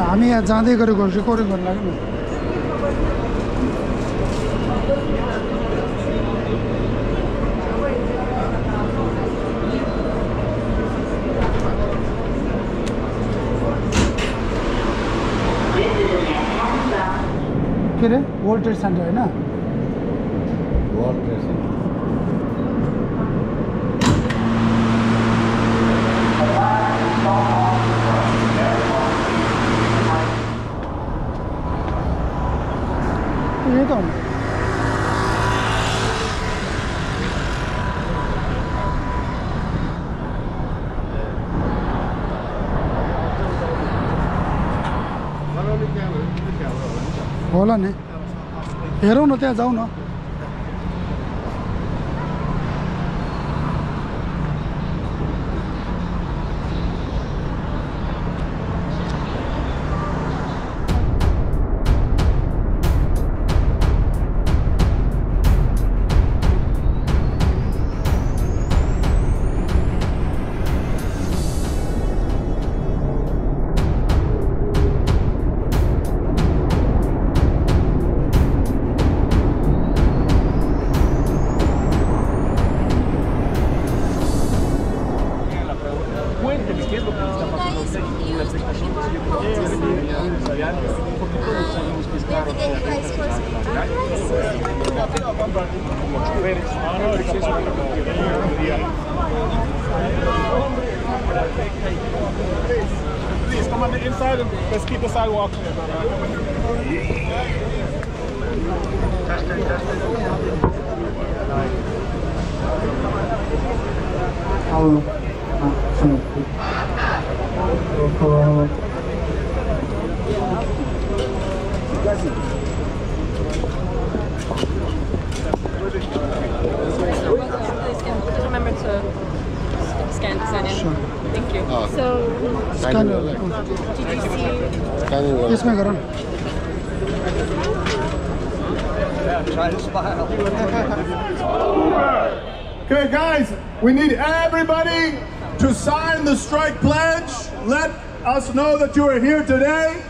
हामी यहाँ जाँदै गरेको रेकर्डिङ गर्न लाग्यो नि के अरे वर्ल्ड ट्रेड सेन्टर होइन वर्ल्ड ट्रेड सेन्टर यही त हो होला नि हेरौँ न त्यहाँ जाउँ न Please come on the inside and let's keep the sidewalk clear. Just remember to scan to sign in. Sure. Thank you. So, scanner did you see? यसमै गर न Okay, guys, we need everybody to sign the strike pledge. Let us know that you are here today.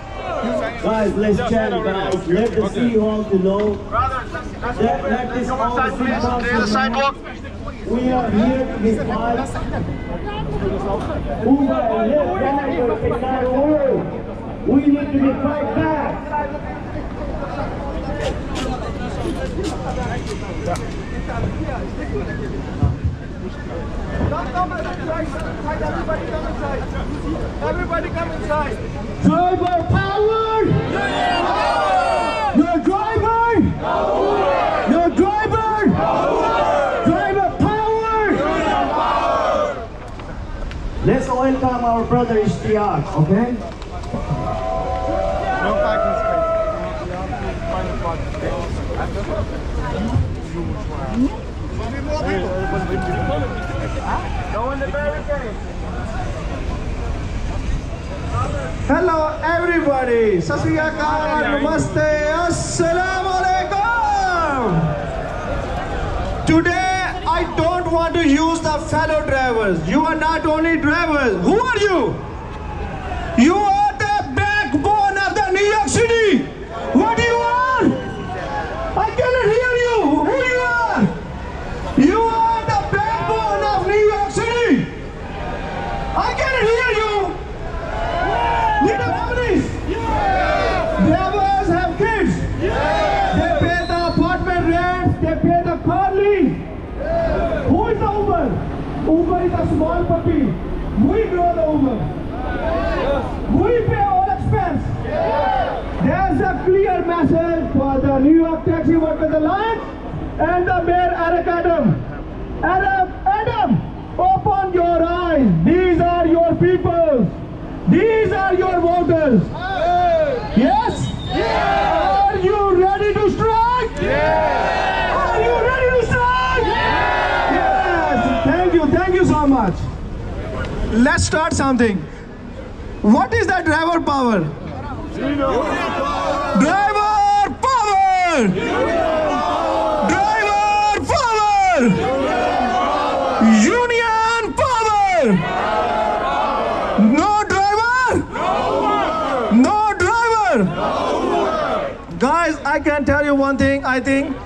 Guys, let's chat, guys. Let the city hall to know. Let this all the city council know. We are here to be fight. Uber and Lyft drivers cannot work. We need to be fight back. Everybody come inside. Driver power! No driver! No driver! Driver power! Let's welcome our brother Ishtiaq, okay? No parking space. Find a parking space. Go in the barricade. Hello everybody! Sat Sri Akal, Namaste, Assalamu Alaikum! Today I don't want to use the fellow drivers. You are not only drivers. Who are you? You are the backbone of the New York City. What you are? I cannot hear you. Who you are? You are the backbone of New York City. I cannot hear you. Little families. Drivers have kids. They pay the apartment rent. They pay the car lease. Who is the Uber? Uber is a small puppy. We grow the Uber. We pay all expense. There's a clear message for the New York Taxi Workers Alliance and the Mayor Eric Adam. Adam, open your eyes. These are your people. These are your voters. Yes? Are you ready to strike? Are you ready to strike? Yes. Thank you so much. Let's start something. What is that driver power? Driver power! Driver power! Union power! No driver! No Guys, I can tell you one thing. I think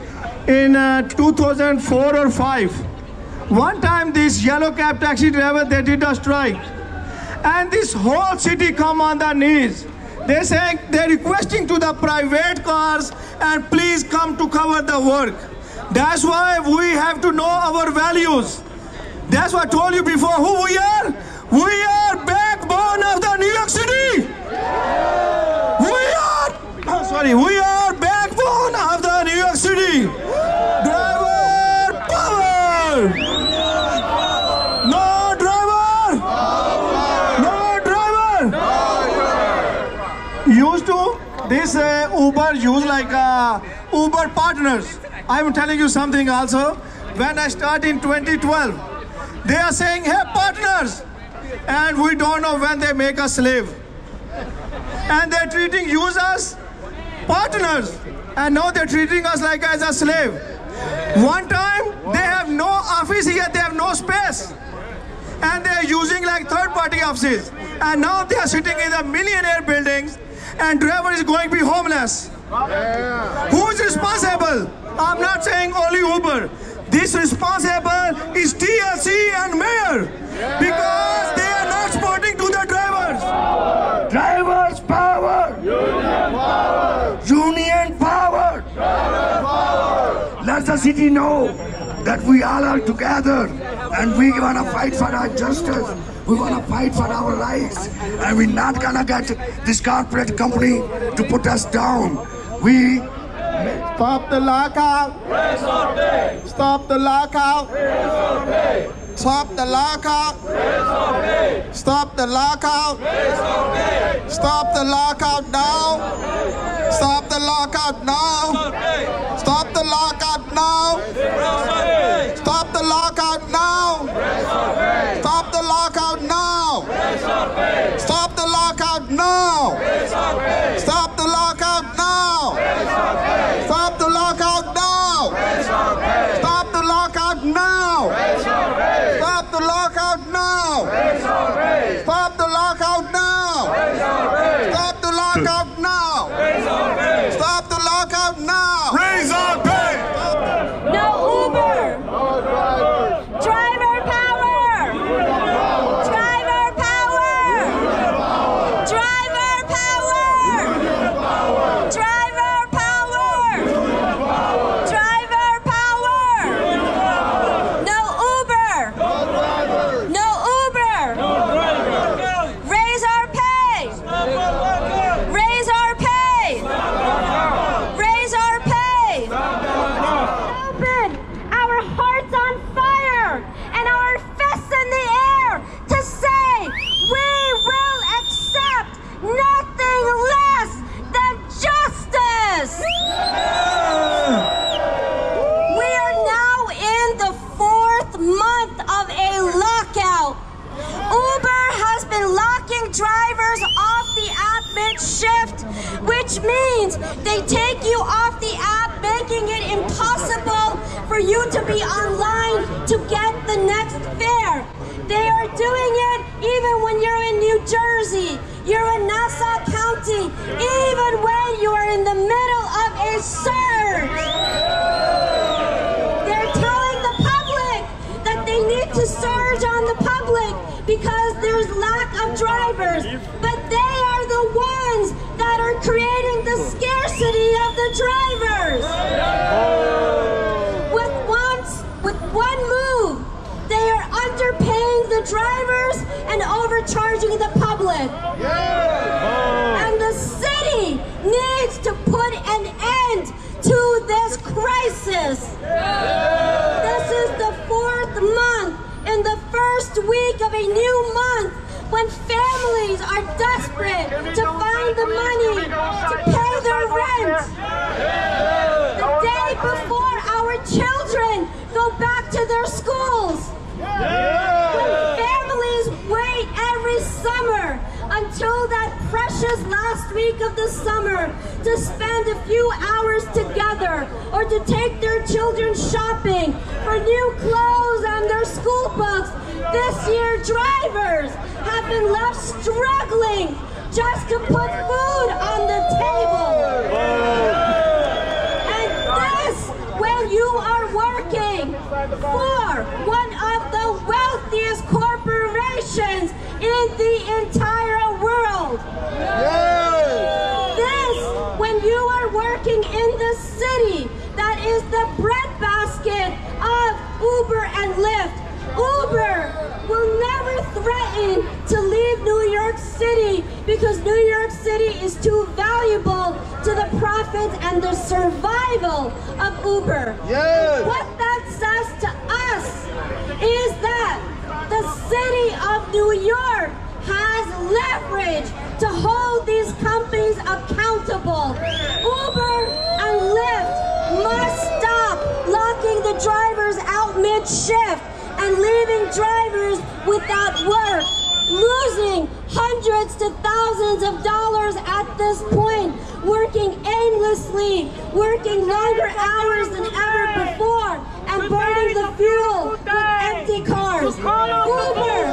in 2004 or 5, one time this yellow cab taxi driver, they did a strike. And this whole city come on their knees. They're requesting to the private cars and please come to cover the work. That's why we have to know our values. That's what I told you before. Who we are? We are backbone of the New York City. We are backbone of the New York City. Driver power. No driver. No driver. Used to this Uber use like Uber partners. I'm telling you something also. When I start in 2012, they are saying, hey partners, and we don't know when they make us slave. And they're treating users partners, and now they're treating us like as a slave. One time they have no office here, they have no space, and they're using like third-party offices, and now they are sitting in the millionaire buildings, and driver is going to be homeless. Who is responsible? I'm not saying only Uber. This responsible is TLC and mayor, because they are not supporting to the drivers. Drivers power. Union power. Union power. Let the city know that we all are together and we want to fight for our justice. We want to fight for our rights, and we're not gonna get this corporate company to put us down. We stop the lockout. Stop the lockout. Stop the lockout. Stop the lockout. Stop the lockout now. Stop the lockout now. Stop the lockout now. Stop the lockout now. Stop the lockout now. Stop the lockout now. Stop the lockout now. Stop the lockout now. Stop the lockout now. Stop the lockout now. Stop the lockout now. Stop the lockout now. Stop the lockout now. Raise our pay. No Uber. Driver power. Driver power. Driver power. Driver power. Driver power. No Uber. No Uber. Raise our pay. Raise our pay. Raise our pay. Open our hearts on fire and our fists in the air to say we will accept nothing less than justice. We are now in the 4th month of a lockout. Uber has been locking drivers off the app mid-shift, which means they take you off the app, making it impossible for you to be online to get the next fare. They are doing it even when you're in New Jersey, you're in Nassau County, even when you are in the middle of a surge. They're telling the public that they need to surge on the public because there's lack of drivers, but they are the ones that are creating the scarcity of the drivers. With one move, they are underpaying the drivers and overcharging the public. And the city needs to put an end to this crisis. This is the 4th month in the first week of a new month when families are desperate to find the money to pay their rent. The day before our children go back to their schools. When families wait every summer until that precious last week of the summer to spend a few hours together or to take their children shopping for new clothes and their school books. This year, drivers have been left struggling just to put food on the table. And this, when you are working for one of the wealthiest corporations in the entire world. This, when you are working in the city that is the breadbasket of Uber and Lyft. Uber will never threaten to leave New York City because New York City is too valuable to the profits and the survival of Uber. Yes. What that says to us is that the city of New York has leverage to hold these companies accountable. Uber and Lyft must stop locking the drivers out mid-shift and leaving drivers without work, losing hundreds to thousands of dollars at this point, working aimlessly, working longer hours than ever before, and burning the fuel with empty cars. Uber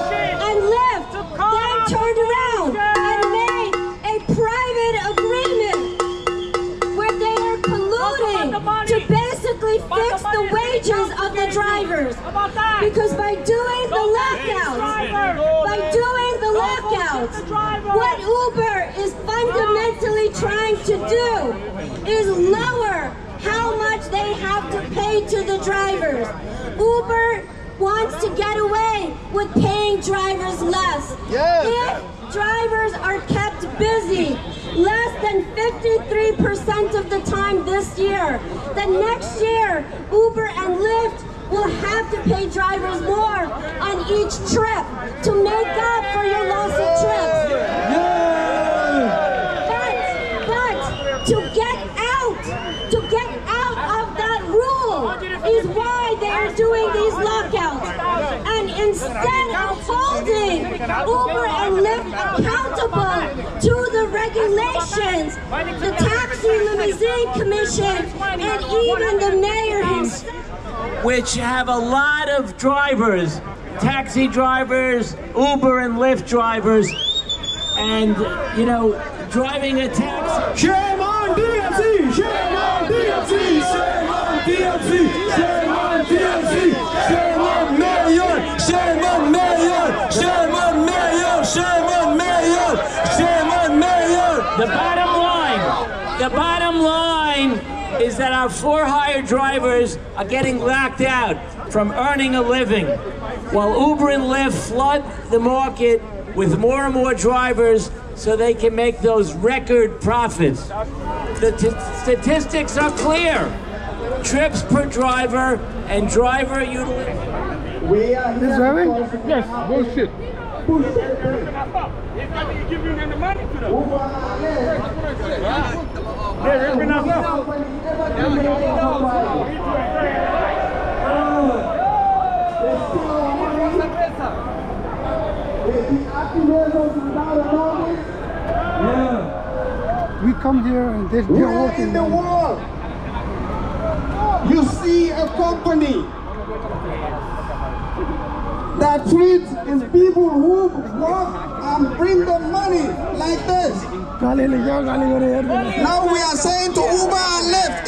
and Lyft then turned around and made a private agreement where they are colluding to basically fix the wages of the drivers. Because by doing the lockouts, what Uber is fundamentally trying to do is lower how much they have to pay to the drivers. Uber wants to get away with paying drivers less. If drivers are kept busy less than 53% of the time this year, then next year Uber and Lyft will have to pay drivers more on each trip to make up for your loss of trips. But to get out of that rule is why they are doing these lockouts. And instead of holding Uber and Lyft accountable to the regulations, the Taxi Limousine Commission and even the mayor himself, which have a lot of drivers, taxi drivers, Uber and Lyft drivers, and, you know, driving a taxi. Shame on DMC! Shame on DMC! Shame on DMC! Shame on DMC! Shame on Mayor! Shame on Mayor! Shame on Mayor! Shame on Mayor! Shame on Mayor! The bottom line is that our for-hire drivers are getting locked out from earning a living, while Uber and Lyft flood the market with more and more drivers so they can make those record profits. The statistics are clear. Trips per driver and driver utilization. We are He's driving? Yes, bullshit. We come here and they're working. In the world, you see a company that treats its people who work and bring them money like this. Now we are saying to Uber and Lyft,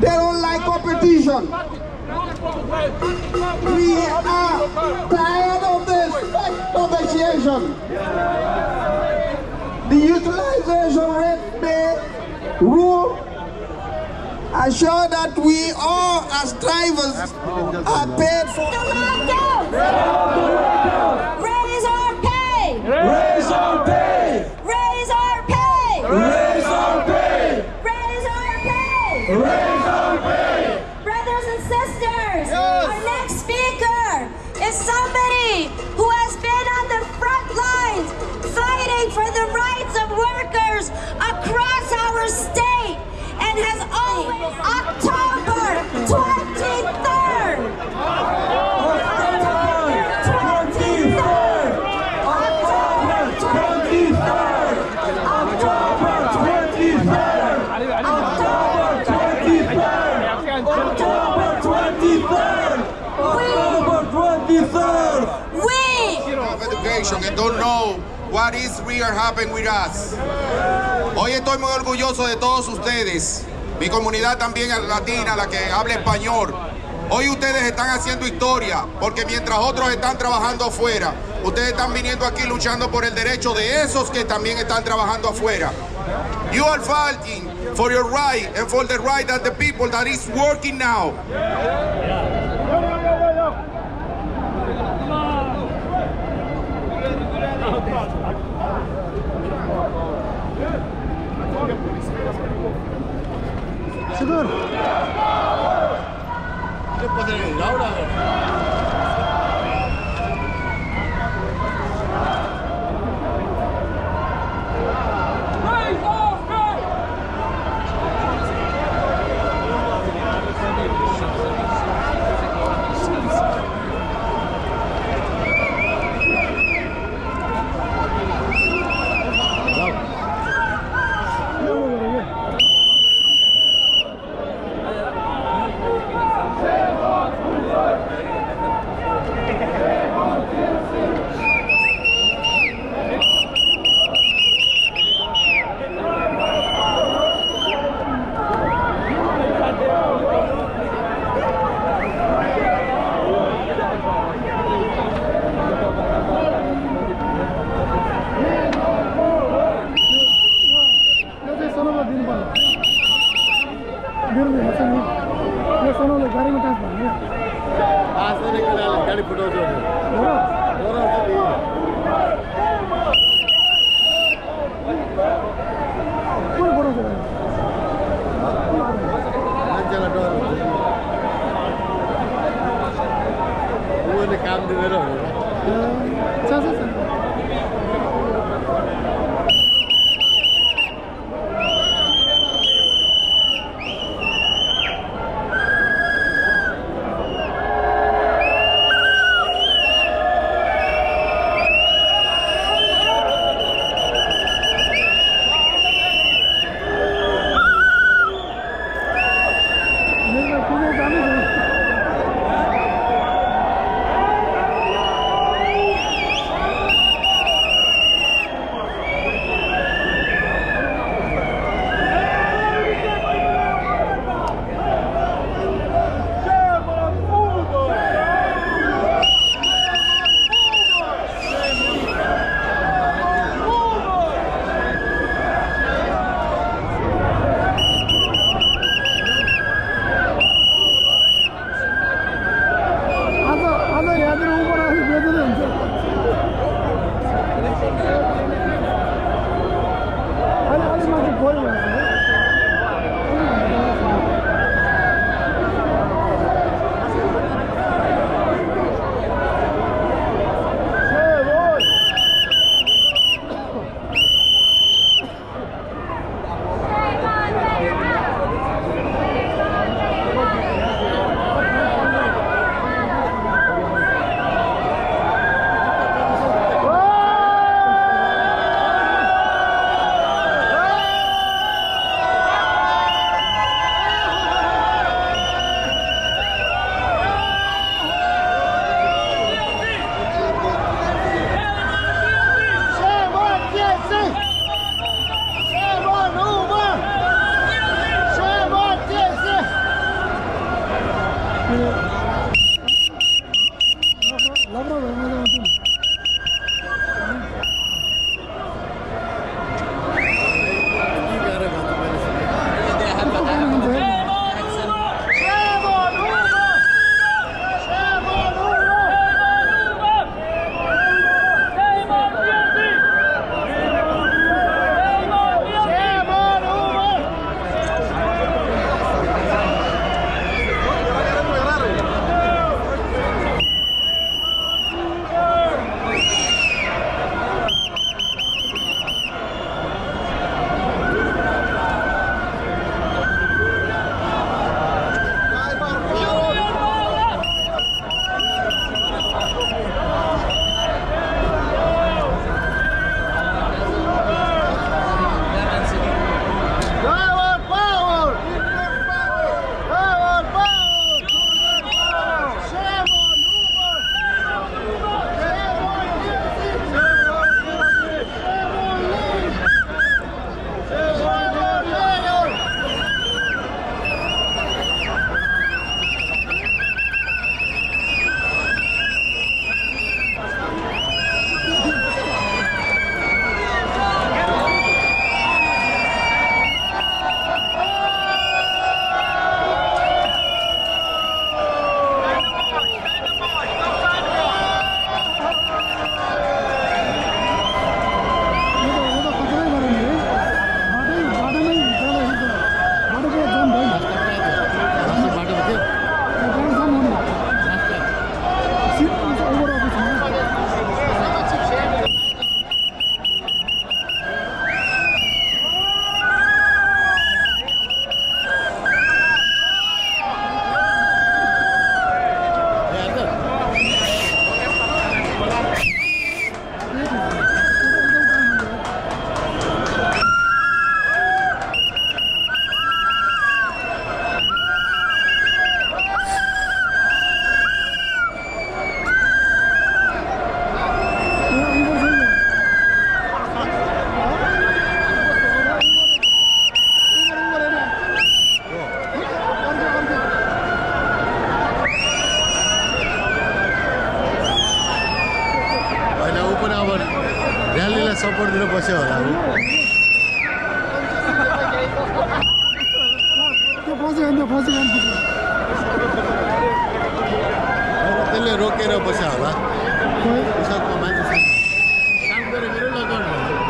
they don't like competition. We are tired of this negotiation. The utilization rate may rule assure that we all as drivers are paid for. Raise our pay! Raise our pay! Raise our pay! Raise our pay! Raise our pay! Raise our pay! Brothers and sisters, our next speaker is somebody who has been on the front lines fighting for the rights of workers across our state and has always October 23rd. And don't know what is really happening with us. Hoy estoy muy orgulloso de todos ustedes, mi comunidad también latina, la que habla español. Hoy ustedes están haciendo historia, porque mientras otros están trabajando afuera, ustedes están viniendo aquí luchando por el derecho de esos que también están trabajando afuera. You are fighting for your right and for the right of the people that is working now. नपरिदिनु बस्यो होला अब त्यो पछि त्यसले रोकेर बस्यो होला कृषकको मान्छे काम गरेर लगाउनु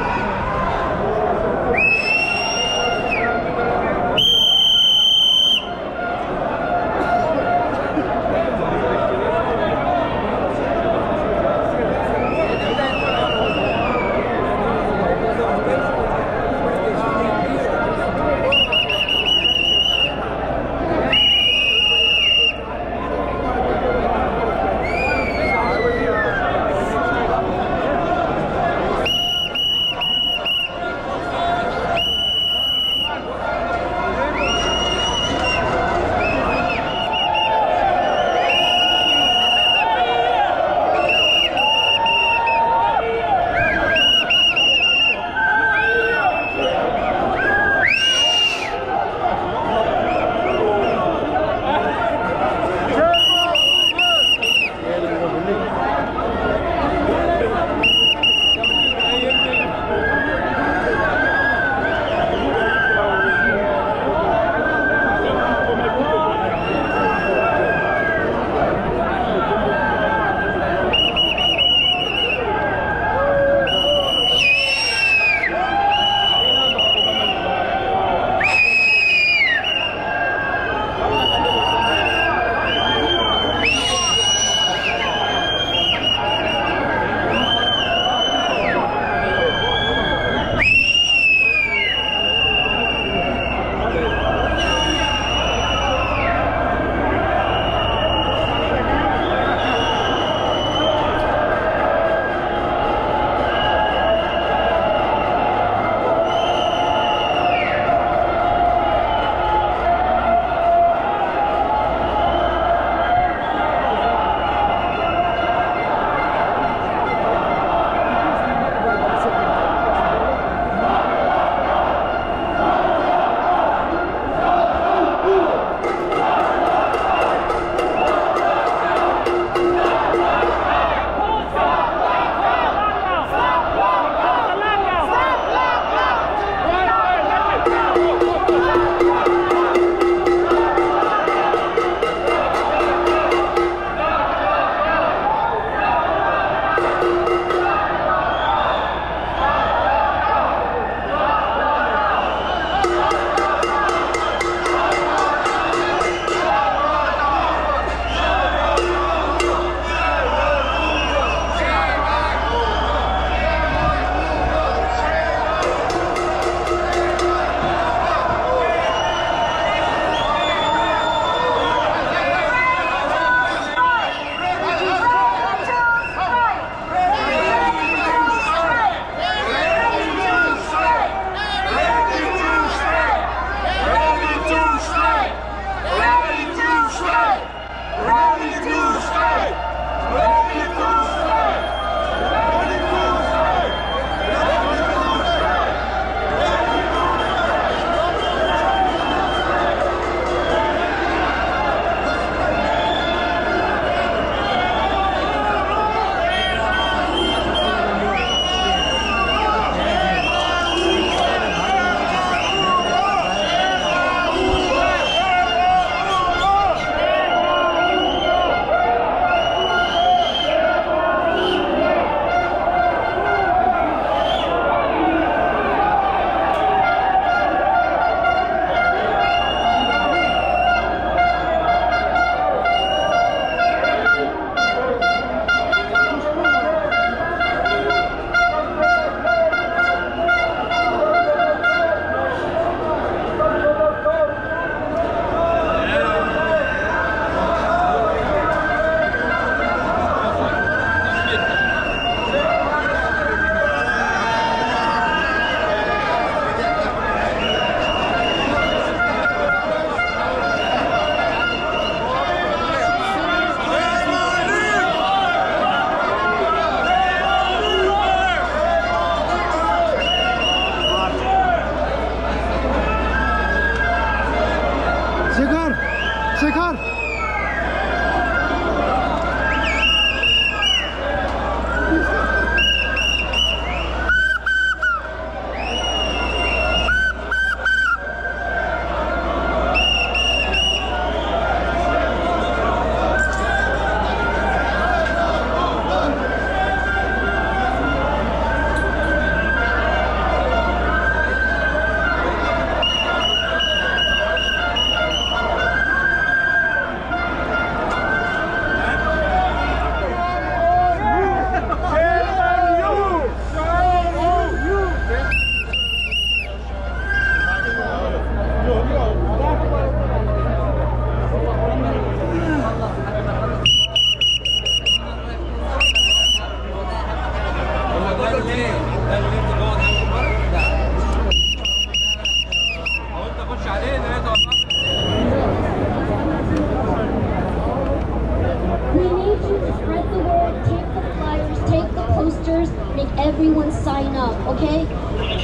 to spread the word, take the flyers, take the posters, make everyone sign up, okay?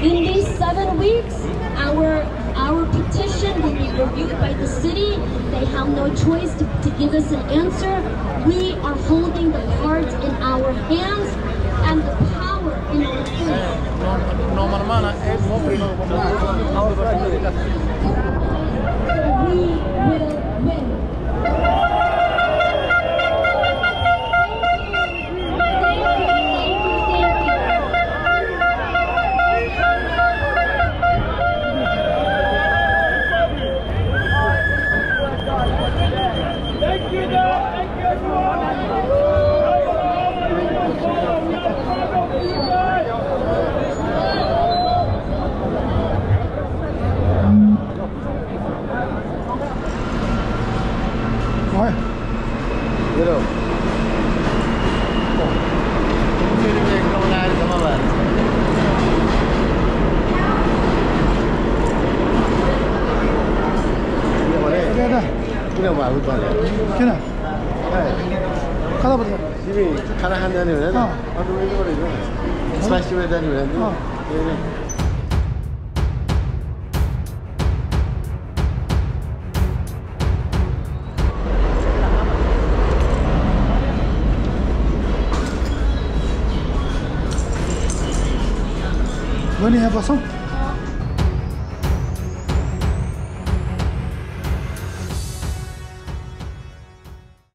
In these 7 weeks, our petition will be reviewed by the city. They have no choice to give us an answer. We are holding the cards in our hands and the power in our hands. We will win. Rồi. Biết đâu. Cái này không ai được mà bạn. Đây đây. Cái nào mà cũng vậy. Cái này. Đây. 가다 보자. 집이 가나 한 잔이면 어. 아주 왜 그러죠? 스파이시에 다니면 어. 많이 해봤어?